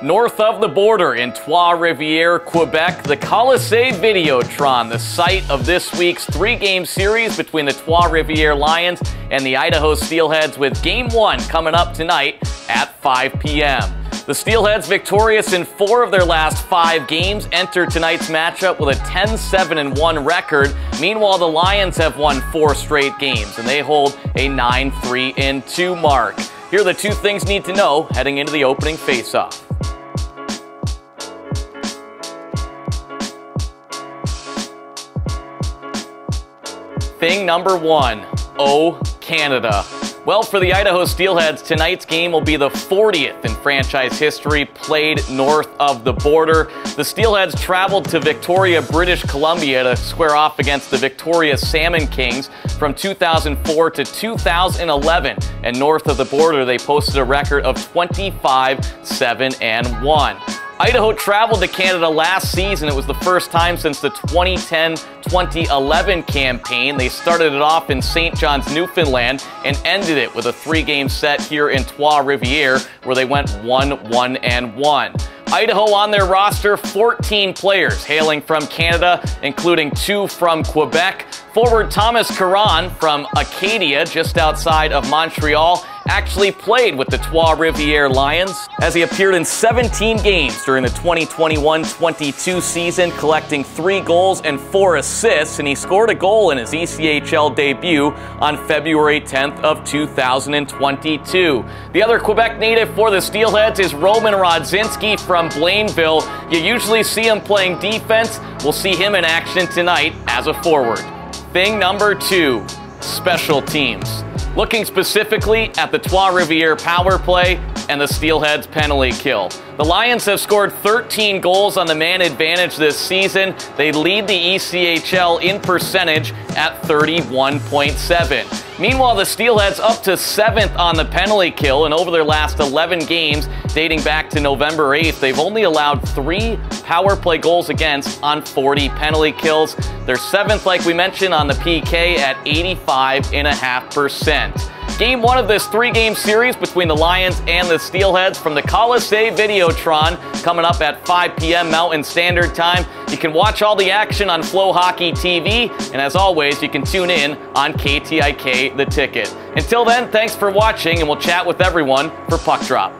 North of the border in Trois-Rivières, Quebec, the Colisée Videotron, the site of this week's three-game series between the Trois-Rivières Lions and the Idaho Steelheads, with Game 1 coming up tonight at 5 p.m. The Steelheads, victorious in 4 of their last 5 games, enter tonight's matchup with a 10-7-1 record. Meanwhile, the Lions have won 4 straight games, and they hold a 9-3-2 mark. Here are the 2 things you need to know heading into the opening face-off. Thing number 1, oh Canada. Well, for the Idaho Steelheads, tonight's game will be the 40th in franchise history played north of the border. The Steelheads traveled to Victoria, British Columbia to square off against the Victoria Salmon Kings from 2004 to 2011. And north of the border, they posted a record of 25-7-1. Idaho traveled to Canada last season. It was the first time since the 2010-2011 campaign. They started it off in St. John's, Newfoundland, and ended it with a 3-game set here in Trois-Rivières, where they went 1-1-1. Idaho on their roster, 14 players hailing from Canada, including 2 from Quebec. Forward Thomas Caron from Acadia, just outside of Montreal, actually played with the Trois-Rivières Lions, as he appeared in 17 games during the 2021-22 season, collecting 3 goals and 4 assists, and he scored a goal in his ECHL debut on February 10th of 2022. The other Quebec native for the Steelheads is Roman Rodzinski from Blainville. You usually see him playing defense. We'll see him in action tonight as a forward. Thing number 2, special teams. Looking specifically at the Trois-Rivières power play and the Steelheads penalty kill. The Lions have scored 13 goals on the man advantage this season. They lead the ECHL in percentage at 31.7. Meanwhile, the Steelheads up to 7th on the penalty kill, and over their last 11 games, dating back to November 8th, they've only allowed 3 power play goals against on 40 penalty kills. They're 7th, like we mentioned, on the PK at 85.5%. Game 1 of this 3-game series between the Lions and the Steelheads from the Colisée Videotron coming up at 5 p.m. Mountain Standard Time. You can watch all the action on Flow Hockey TV, and as always, you can tune in on KTIK The Ticket. Until then, thanks for watching, and we'll chat with everyone for Puck Drop.